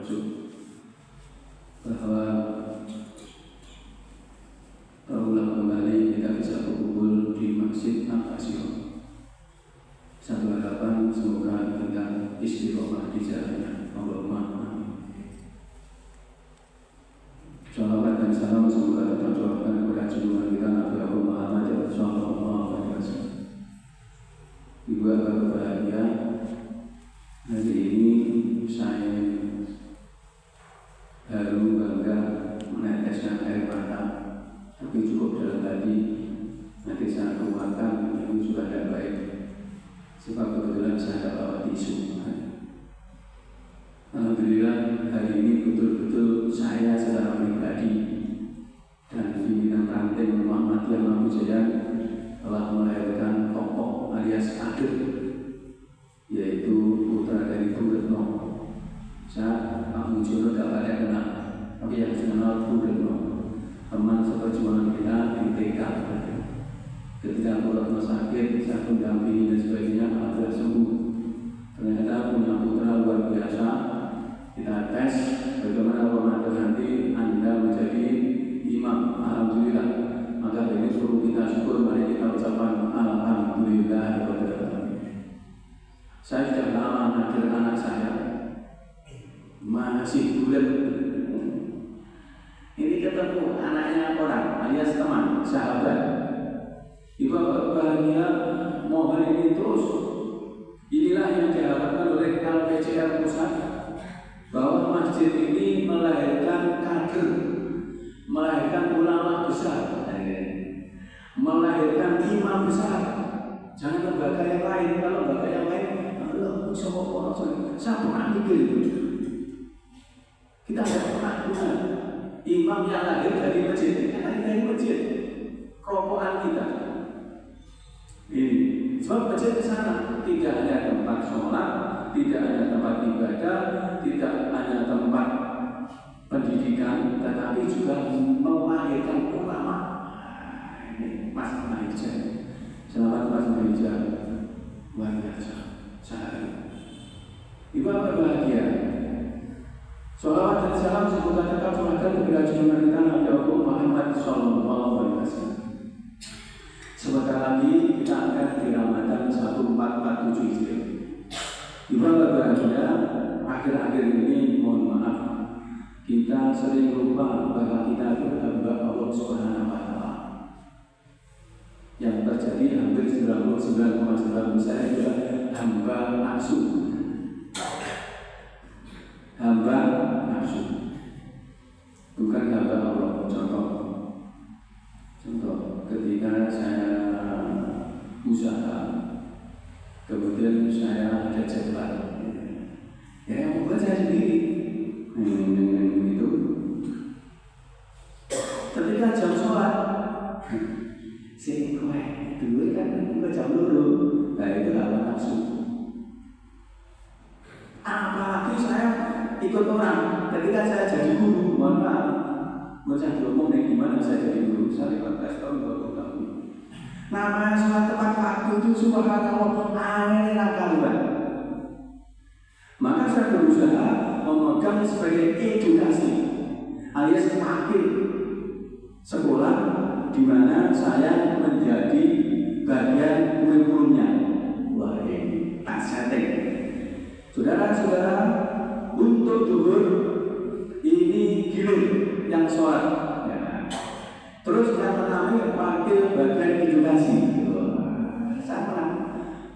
merujuk bahwa berulang kembali kita bisa berkumpul di Masjid Al-Qasim. Satu harapan semoga kita istiqomah di jalannya Allahumma. Shalawat dan salam semoga tercurahkan kepada junjungan kita Nabi Muhammad sallallahu alaihi wasallam. Ibu bapak berbahagia, hari ini saya baru bangga meneteskan air mata, tapi cukup dalam hati. Nanti saya keluarkan ini juga tidak baik, sebab kebetulan saya bawa tisu. Alhamdulillah hari ini betul-betul saya secara pribadi dan pimpinan ranting Muhammadiyah Mampus Jaya telah melahirkan tokoh alias kader, yaitu putra dari Bu Retno. Saya Pak Mujono tidak banyak kenal, tapi yang saya kenal Bu Retno, teman seperjuangan kita di TK. Ketika Bu Retno sakit, saya pun dampingi dan sebagainya, alhamdulillah sembuh. Ternyata punya putra luar biasa. Kita tes bagaimana Ramadan nanti Anda menjadi imam. Alhamdulillah. Maka ini perlu kita syukur, mari kita ucapkan alhamdulillah. Saya sudah lama mengajar anak saya, masih bulan ini ketemu anaknya orang alias teman, sahabat. Ibu bapak bahagia, mohon ini terus. Inilah yang diharapkan oleh LPCR Pusat, bahwa masjid ini melahirkan kader, melahirkan ulama besar, melahirkan imam besar. Jangan lembaga yang lain. Kalau lembaga yang lain, saya pernah mikir itu. Kita tidak pernah punya imam yang lahir dari masjid. Karena dari masjid, keropokan kita. Ini sebab masjid di sana tidak hanya tempat sholat, tidak hanya tempat ibadah, tidak hanya tempat pendidikan, tetapi juga melahirkan ulama. Ini Mas Mahija, selamat Mas Mahija, luar biasa. Ibu berbahagia. Sholawat dan salam semoga tetap tercurahkan kepada junjungan kita Nabi Muhammad sallallahu alaihi wasallam. Sebentar lagi kita akan di Ramadan 1447 Hijriah. Ibu berbahagia, akhir-akhir ini mohon maaf kita sering lupa bahwa kita itu hamba Allah Subhanahu wa Ta'ala. Yang terjadi hampir 99,9% adalah hamba nafsu. Hamba nafsu, bukan hamba Allah. Contoh, ketika saya usaha, kemudian saya ada jadwal, ya yang membuat saya sendiri. Itu. Ketika jam sholat, sing kowe dulu kan jam dulu, nah itu hamba nafsu. Apalagi saya ikut orang, ketika saya jadi guru, mohon maaf, mau saya diomong nih gimana saya jadi guru, saya 15 tahun 20 tahun. Namanya sholat tepat waktu itu subhanallah, aneh kaluan. Maka saya berusaha memegang sebagai edukasi, alias wakil sekolah di mana saya menjadi bagian kurikulumnya. Wah ini tak setting. Saudara-saudara, untuk duhur ini gilir yang sholat, ya. Terus yang pertama wakil bagian edukasi. Sama.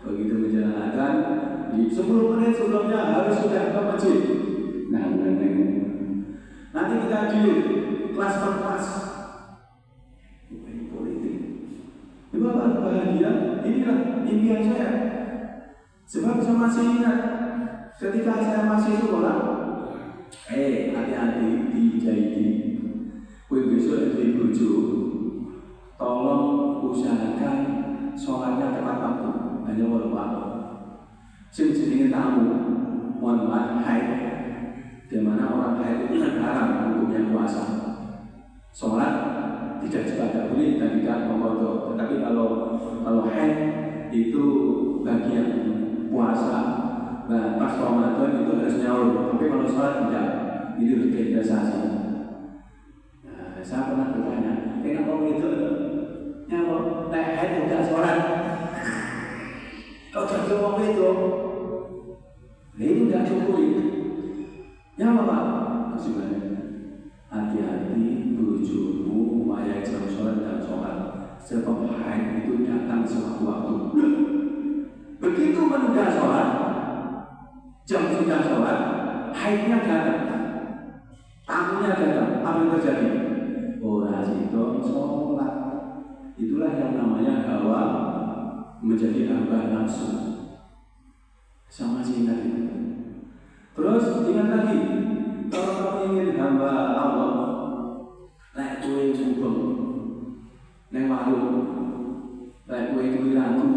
Begitu menjelang adzan, di 10 menit sebelumnya harus sudah ke masjid. Nanti kita gilir kelas per kelas. Ini politik. Ibu bapak bahagia, inilah impian saya. Sebab saya masih ingat ketika saya masih sekolah, hati-hati di Jaidi. Kue besok itu bojo, tolong usahakan sholatnya tepat waktu, hanya walau waktu. Sing jenenge tamu, mohon maaf haid, di mana orang haid itu haram hukumnya puasa. Sholat tidak juga boleh dan tidak mengkodok. Tetapi kalau haid itu bagian puasa. Nah, pas Ramadan itu harus nyaur. Tapi kalau sholat tidak. Ini berkendasasi. Nah, saya pernah bertanya, kenapa itu? Kenapa? Leher tidak sholat. Kau jadi orang itu? Ini tidak cukup. Kenapa Pak? Sebenarnya hati-hati bujumu wayai jam sholat dan sholat. Sebab haid itu datang sewaktu-waktu. Begitu menunda sholat, jam sudah sholat, haidnya datang, tamunya datang. Apa yang terjadi? Orang itu sholat. Itulah yang namanya hawa menjadi hamba nafsu. Sama singkat itu. Terus ingat lagi, kalau kamu ingin hamba Allah, naik kue jubeng, naik warung, naik kue ragu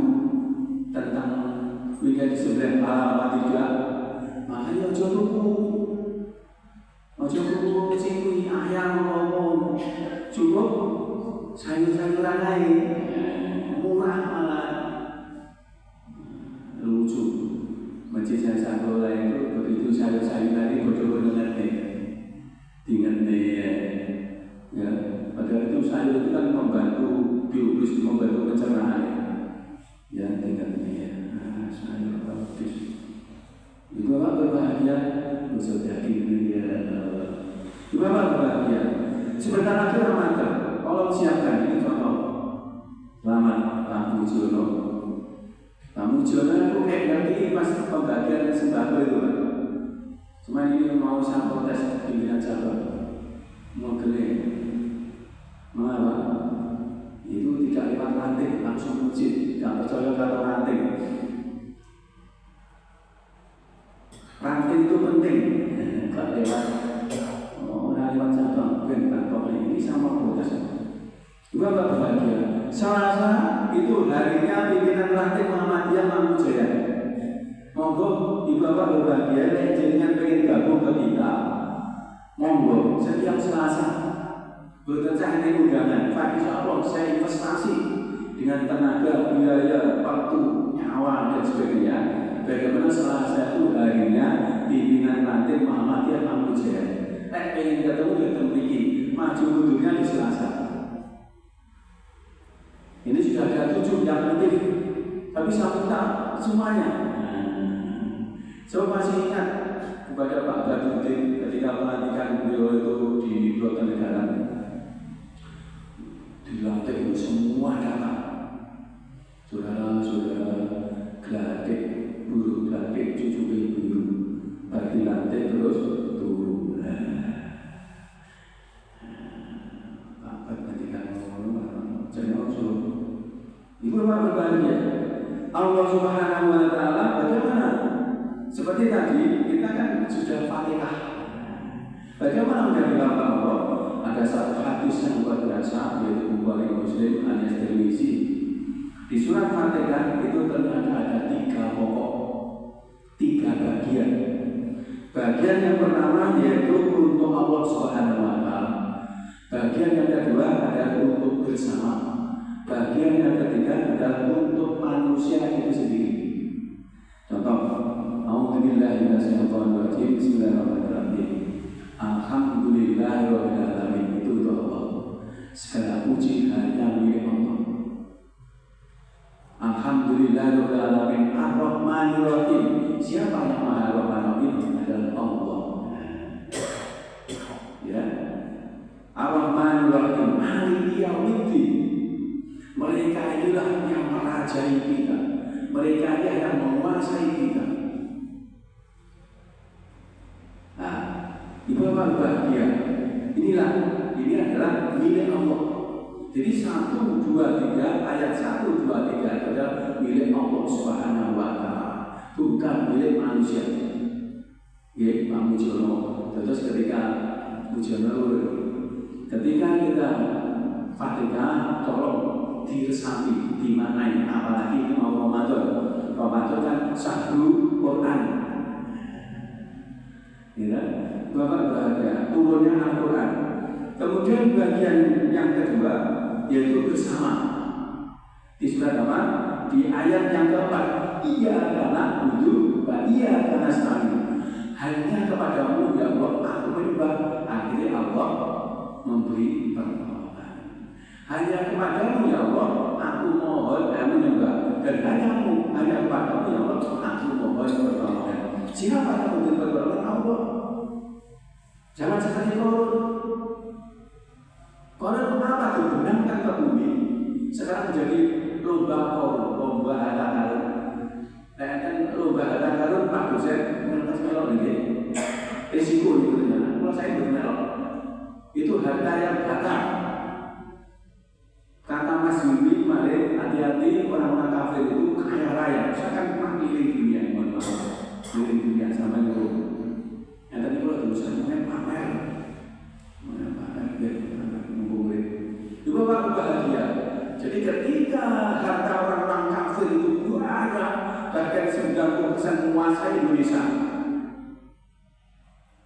tentang wika di sebelah apa tidak, makanya ojo lupa cikui ayam ngomong, cukup sayur-sayuran lain, murah malah lucu. Masjid saya satu itu begitu sayur-sayuran ini bodoh-bodoh ngerti ya. Padahal itu sayur itu kan membantu biologis, membantu pencernaan ya. Tinggal sayur bagus. Itu apa berbahagia? Usul daging dia. Itu apa berbahagia? Sebentar lagi Ramadan. Allah siapkan ini contoh. Selamat Pak Mujono. Pak Mujono itu kayak ngerti pas pembagian sembako itu Pak. Cuma ini mau saya protes pimpinan cabang. Mau geleng. Mengapa? Itu tidak lewat ranting, langsung masjid. Tidak percaya kata ranting. Ranting itu penting. Tidak lewat. Orang lewat cabang. Bukan ini sama protes. Juga berbahagia. Selasa itu harinya pimpinan ranting Muhammadiyah Mangunjaya. Monggo ibu bapak berbahagia. Jangan pengen gabung ke kita. Monggo setiap Selasa. Berkecah ini undangan, Pak Insya Allah saya investasi dengan tenaga, biaya, waktu, nyawa dan sebagainya. Bagaimana Selasa itu harinya pimpinan ranting Muhammadiyah Mangunjaya. Pengen ketemu ya temui maju mundurnya di Selasa. Ini sudah ada 7 yang aktif, tapi saya minta semuanya. Saya masih ingat kepada Pak Badudin ketika pelantikan beliau itu di Bojonegoro. Dilantik itu semua datang. Saudara-saudara geladik, buruk geladik, cucu ibu, bagi lantik terus turun. Apa ketika ngomong, jadi langsung. Ibu apa berbahagia? Allah Subhanahu Wa Taala bagaimana? Seperti tadi kita kan sudah Fatihah. Bagaimana menjadi hamba Allah? Ada satu hadis yang luar biasa yaitu Bukhari Muslim alias Tirmizi. Di surat Fatihah itu ternyata ada 3 pokok, 3 bagian. Bagian yang pertama yaitu untuk Allah Subhanahu Wa Taala. Bagian yang kedua adalah untuk bersama. Bagian yang ketiga adalah untuk manusia itu sendiri. Contoh, A'udzubillahi minasyaitonirrajim. Bismillahirrahmanirrahim. Alhamdulillahirabbil alamin. Itu Allah. Segala puji hanya milik Allah. Alhamdulillahirabbil alamin. Ar-Rahmanir-Rahim. Siapa yang Maha Rahman-Rahim? Adalah Allah. Ya. Ar-Rahmanir-Rahim. Maliki yaumiddin. Mereka inilah yang merajai kita. Mereka yang menguasai kita. Nah, ibu bapak bahagia. Ini adalah milik Allah. Jadi 1, 2, 3 ayat 1, 2, 3 adalah milik Allah Subhanahu Wa Taala, bukan milik manusia. Ya, Pak Mujono. Terus ketika kita Fatihah, tolong diresapi, dimaknai. Apalagi ini mau Ramadan. Ramadan kan sahru Quran. Ya, bapak bahagia turunnya Al-Quran. Kemudian bagian yang kedua yaitu bersama. Di surat apa? Di ayat yang keempat. Iya karena wudhu, iya karena sekali. Hanya kepada berubah, akhirnya Allah memberi pertolongan. Hanya kepadamu ya Allah, aku mohon menyembah, dan hanya kepadamu ya Allah, aku mohon pertolongan. Siapa yang memberi pertolongan? Allah. Jangan seperti Korun. Korun apa dibenamkan ke bumi, sekarang menjadi lomba Korun, lomba harta karun. Dan lomba harta karun Pak dosen mengenai melok ini risiko itu ternyata. Kalau saya bermelok itu harta yang datang. Kata Mas Yudi kemarin, hati-hati orang-orang kafir itu kaya raya. Saya kan pernah keliling dunia, mohon maaf, keliling dunia sama itu. Yang tadi kalau tulisan pamer, biar mengumpulin. Juga Pak bahagia. Jadi ketika harta orang-orang kafir itu banyak, bahkan 90% menguasai Indonesia,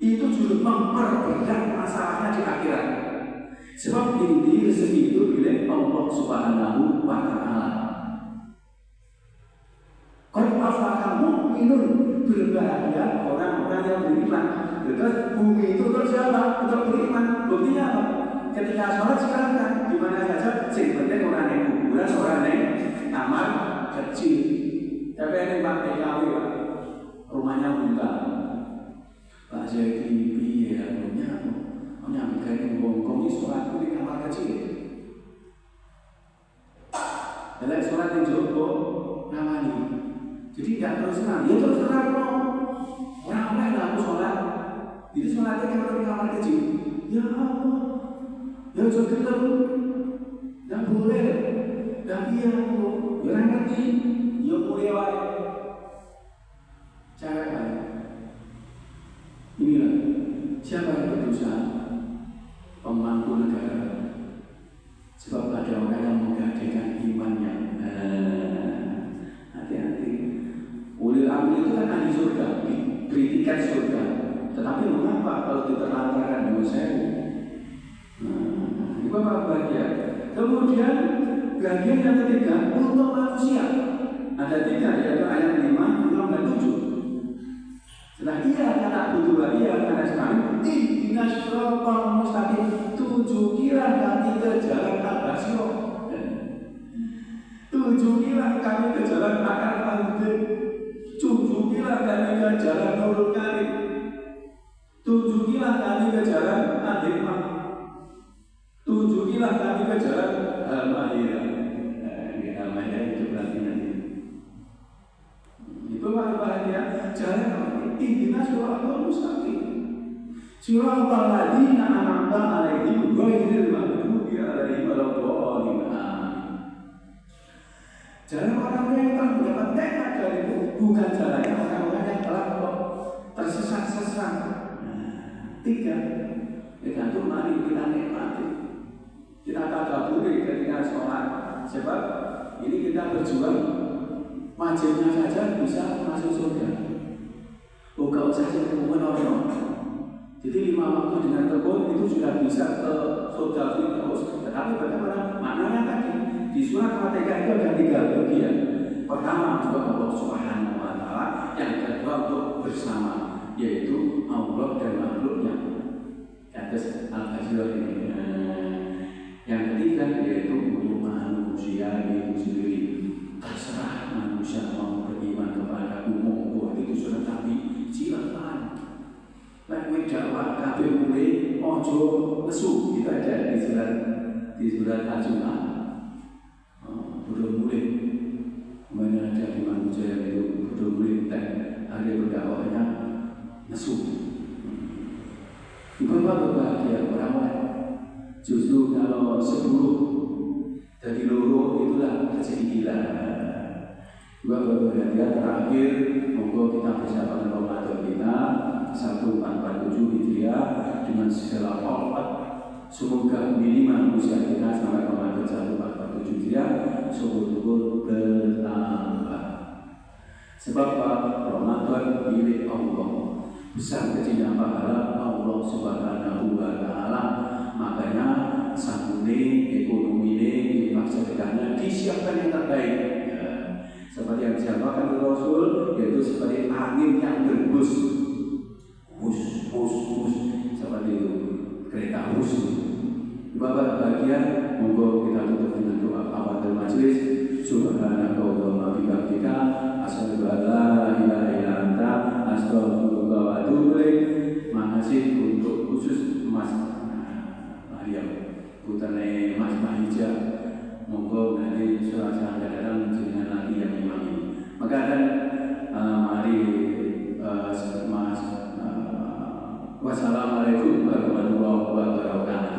itu justru memperberat masalahnya di akhirat. Sebab inti rezeki itu milik Allah Subhanahu wa Ta'ala. Qad aflaha mu'minun, berbahagia orang-orang yang beriman. Terus bumi itu terus siapa? Untuk beriman. Buktinya apa? Ketika sholat silakan di mana saja, sing penting orang yang kuburan, orang yang kamar kecil. Tapi ini Pak PKW Pak, rumahnya buka. Pak Jadi iya punya begini bongkong sholat di kamar kecil. Kalau sholat di Joko namanya, jadi tidak terus terang. Ya terus terang loh. Orang-orang yang aku sholat, jadi sholatnya di kamar kecil. Ya Allah, ya juga tidak boleh. Tapi ya aku, ya orang ngerti, ya boleh wae. Cara lain. Inilah siapa yang berdosa? Pemangku negara. Sebab ada orang yang menggadaikan imannya. Hati-hati. Ulil amri itu kan ahli surga, beri tiket surga. Tetapi mengapa kalau diterlantarkan dosa? Itu apa bahagia? Kemudian bagian yang ketiga untuk manusia. Ada 3 yaitu ayat 5, 6, dan 7. Setelah ia kata butuh ia kata sekali inna syiratal mustaqim, tujukilah kami ke jalan al-basyir, tujukilah kami ke jalan al-mudin, tujukilah kami ke jalan nurul karim, tujukilah kami ke jalan al-hikmah, tujukilah kami ke jalan al-mahirah. Al-mahirah itu berarti nanti itu bahagia jalan inna syiratal mustaqim, syiratal ladzina an'amta 'alaihim ghairil maghdubi 'alaihim waladdallin. Jalan orang-orang yang telah mendapat nikmat dari itu, bukan jalannya orang-orang yang telah tersesat-sesat. 3, tergantung mari kita nikmati, kita tadaburi ketika sholat. Sebab ini kita berjuang, wajibnya saja bisa masuk surga. Gak usah ketemu orang. Jadi 5 waktu dengan tekun itu sudah bisa ke surga Firdaus. Tetapi bagaimana? Maknanya tadi di surat Fatihah itu ada 3 bagian. Pertama juga Allah Subhanahu wa Ta'ala, yang kedua untuk bersama, yaitu Allah dan makhluknya. Atas al-Ghazir ini. Yang ketiga yaitu untuk manusia itu sendiri. Terserah manusia mau beriman kepada umum itu sudah Nabi. Silakan. Lewat dakwah kabeh mulai ojo lesu, itu ada di surat Al-Jumu'ah. Belum mulai. Mana ada di manusia itu belum mulai ada berdakwahnya lesu. Ibadah berbahagia orang-orang. Justru kalau 10 dari loro itulah rezeki gila. Juga berbahagia terakhir, moga kita bersama Ramadan kita 1447 Hijriah dengan segala hormat. Semoga minimal usia kita sampai Ramadan 1447 Hijriah syukur-syukur bertambah. Sebab Ramadan milik Allah, besar kecilnya pahala Allah Subhanahu wa Ta'ala. Makanya sambune ekonomi ini sedekahnya disiapkan yang terbaik. Seperti yang disampaikan oleh Rasul, yaitu seperti angin yang berhembus, hus. seperti itu kereta khusus. Bapak bagian, monggo kita tutup dengan doa awal majelis. Subhanakallahumma bihamdika asyhadu an la ilaha illa anta astaghfiruka wa atubu ilaik. Makasih untuk khusus Mas Maryam, putrane Mas Mahija. Monggo nanti suara kadang jenengan lagi yang imami. Maka kan mari Mas wassalamualaikum warahmatullahi wabarakatuh.